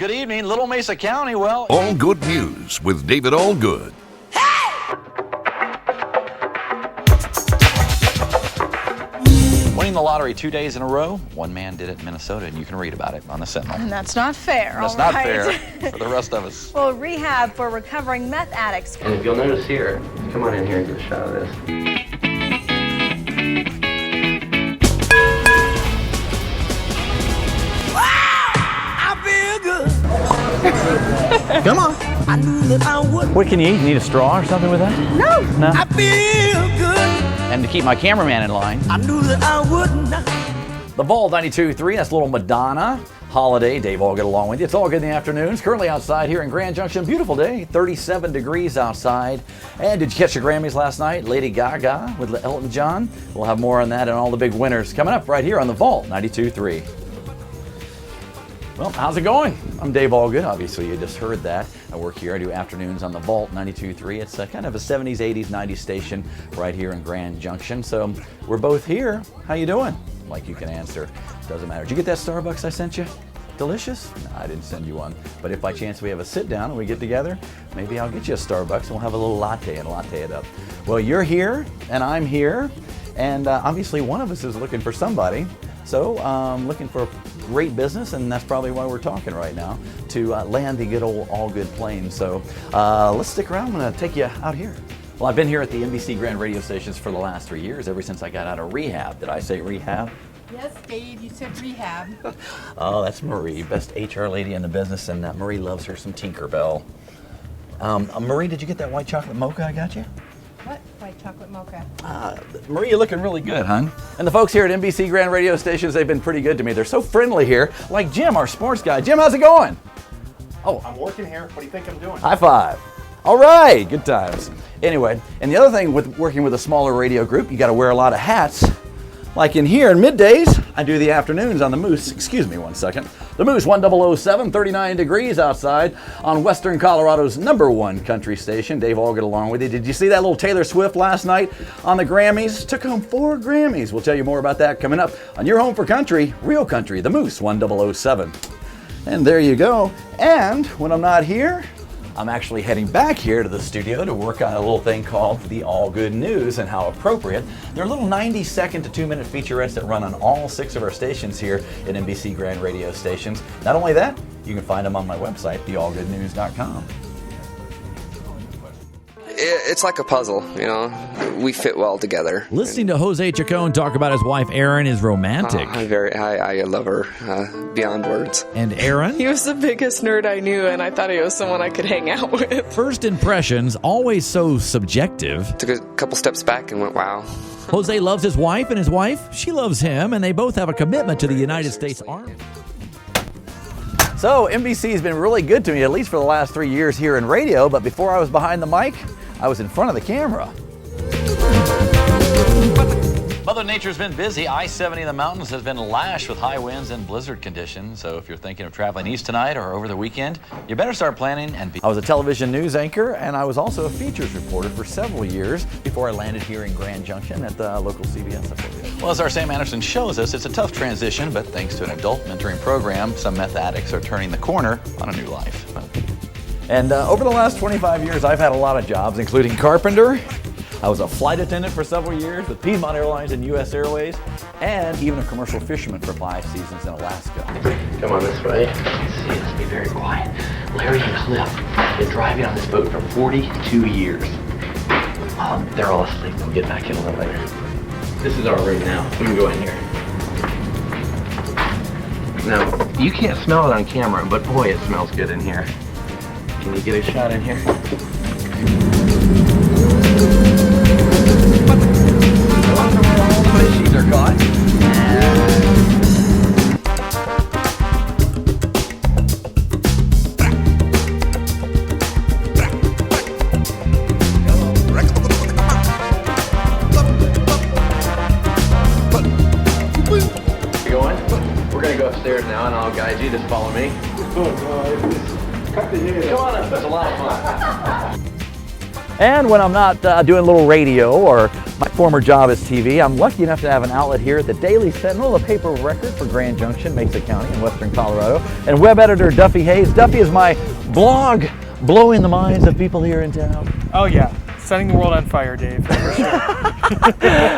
Good evening, Little Mesa County. Well, All Good News with David Allgood. Winning the lottery 2 days in a row. One man did it in Minnesota, and you can read about it on the Sentinel. And that's not fair. That's not fair for the rest of us. Well, rehab for recovering meth addicts. And if you'll notice here, come on in here and get a shot of this. Come on. I knew that I would. What can you eat? You need a straw or something with that? No. I feel good. And to keep my cameraman in line, I knew that I would not. the Vault 92.3, that's a little Madonna. Holiday, Dave Allgood along with you. It's all good in the afternoons. Currently outside here in Grand Junction. Beautiful day, 37 degrees outside. And did you catch the Grammys last night? Lady Gaga with Elton John. We'll have more on that and all the big winners coming up right here on the Vault 92.3. Well, how's it going? I'm Dave Allgood. Obviously, you just heard that. I work here. I do afternoons on the Vault 92.3. It's a kind of a 70s, 80s, 90s station right here in Grand Junction. So we're both here. How you doing? Like you can answer. Doesn't matter. Did you get that Starbucks I sent you? Delicious? No, I didn't send you one. But if by chance we have a sit down and we get together, maybe I'll get you a Starbucks and we'll have a little latte and latte it up. Well, you're here and I'm here. And obviously one of us is looking for somebody. So looking for great business, and that's probably why we're talking right now, to land the good old Allgood plane. So let's stick around. I'm going to take you out here. Well, I've been here at the NBC Grand radio stations for the last 3 years, ever since I got out of rehab. Did I say rehab? Yes, Dave, you said rehab. Oh, that's Marie, best HR lady in the business, and Marie loves her some Tinkerbell. Marie, did you get that white chocolate mocha I got you? What? White chocolate mocha. Marie, you're looking really good, hon. And the folks here at NBC Grand radio stations, they've been pretty good to me. They're so friendly here. Like Jim, our sports guy. Jim, how's it going? Oh, I'm working here. What do you think I'm doing? high five. All right, good times. Anyway, and the other thing with working with a smaller radio group, you got to wear a lot of hats. Like in here in middays, I do the afternoons on the Moose. Excuse me one second. The Moose 1007, 39 degrees outside on Western Colorado's #1 country station. Dave Allgood along with you. Did you see that little Taylor Swift last night on the Grammys? Took home 4 Grammys. We'll tell you more about that coming up on your home for country, real country, the Moose 1007. And there you go. And when I'm not here, I'm actually heading back here to the studio to work on a little thing called the Allgood News, and how appropriate. They're little 90-second to 2-minute featurettes that run on all 6 of our stations here at NBC Grand radio stations. Not only that, you can find them on my website, theallgoodnews.com. It's like a puzzle, you know. We fit well together. Listening to Jose Chacon talk about his wife Erin is romantic. I love her beyond words. And Erin? He was the biggest nerd I knew, and I thought he was someone I could hang out with. First impressions, always so subjective. Took a couple steps back and went, wow. Jose loves his wife, and his wife, she loves him, and they both have a commitment to the United States Army. So NBC's been really good to me, at least for the last 3 years here in radio, but before I was behind the mic, I was in front of the camera. Mother Nature's been busy. I-70 in the mountains has been lashed with high winds and blizzard conditions. So if you're thinking of traveling east tonight or over the weekend, you better start planning. I was a television news anchor, and I was also a features reporter for several years before I landed here in Grand Junction at the local CBS affiliate. Well, as our Sam Anderson shows us, it's a tough transition, but thanks to an adult mentoring program, some meth addicts are turning the corner on a new life. And over the last 25 years, I've had a lot of jobs, including carpenter. I was a flight attendant for several years with Piedmont Airlines and U.S. Airways, and even a commercial fisherman for 5 seasons in Alaska. Come on this way. Let's be very quiet. Larry and Cliff have been driving on this boat for 42 years. They're all asleep. We'll get back in a little later. This is our rig now. We can go in here. Now, you can't smell it on camera, but boy, it smells good in here. Can you get a shot in here? Sheets are caught. Going? We're gonna go upstairs now, and I'll guide you. Just follow me. Come on up. There's a lot of fun. And when I'm not doing a little radio or My former job is TV. I'm lucky enough to have an outlet here at the Daily Sentinel, a paper of record for Grand Junction, Mesa County in western Colorado. And web editor Duffy Hayes. Duffy is my blog blowing the minds of people here in town. Oh yeah, setting the world on fire, Dave. For sure.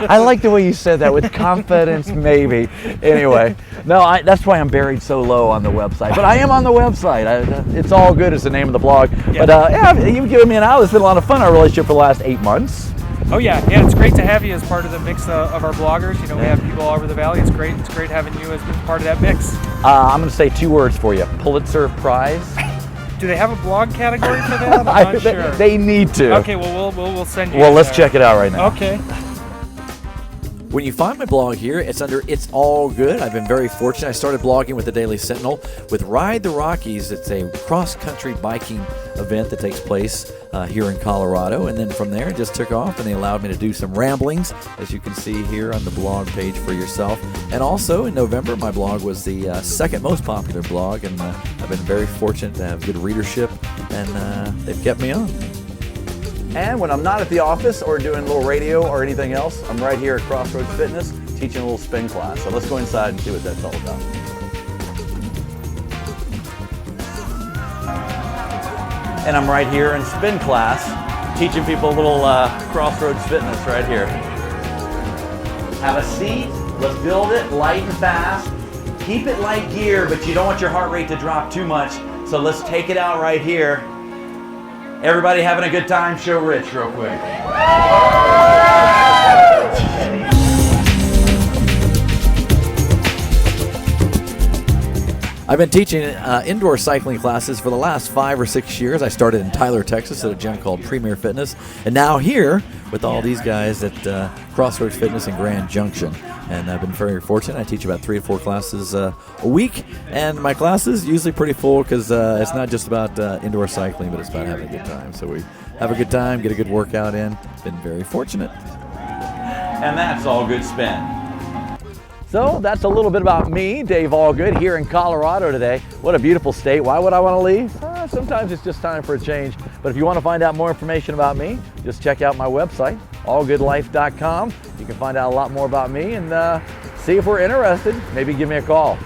I like the way you said that with confidence, maybe. Anyway, no, that's why I'm buried so low on the website. But I am on the website. It's All Good is the name of the blog. Yeah. But yeah, you've given me an outlet. It's been a lot of fun, our relationship for the last 8 months. Oh yeah, it's great to have you as part of the mix of our bloggers. You know, we have people all over the valley. It's great having you as part of that mix. I'm going to say 2 words for you. Pulitzer Prize. Do they have a blog category for that? I'm not sure. They need to. Okay, well we'll send you. Well, let's there. check it out right now. Okay. When you find my blog here, it's under It's All Good. I've been very fortunate. I started blogging with the Daily Sentinel with Ride the Rockies. It's a cross-country biking event that takes place here in Colorado. And then from there, it just took off, and they allowed me to do some ramblings, as you can see here on the blog page for yourself. And also, in November, my blog was the second most popular blog, and I've been very fortunate to have good readership, and they've kept me on. And when I'm not at the office or doing a little radio or anything else, I'm right here at Crossroads Fitness teaching a little spin class. So let's go inside and see what that's all about. And I'm right here in spin class teaching people a little Crossroads Fitness right here. Have a seat. Let's build it light and fast. Keep it light gear, but you don't want your heart rate to drop too much. So let's take it out right here. Everybody having a good time? Show Rich real quick. I've been teaching indoor cycling classes for the last 5 or 6 years. I started in Tyler, Texas at a gym called Premier Fitness, and now here with all these guys at Crossroads Fitness in Grand Junction. And I've been very fortunate. I teach about 3 to 4 classes a week, and my classes usually pretty full because it's not just about indoor cycling, but it's about having a good time. So we have a good time, get a good workout in. Been very fortunate. And that's All Good Spin. So that's a little bit about me, Dave Allgood, here in Colorado today. What a beautiful state. Why would I want to leave? Sometimes it's just time for a change. But if you want to find out more information about me, just check out my website, allgoodlife.com. You can find out a lot more about me and see if we're interested. Maybe give me a call.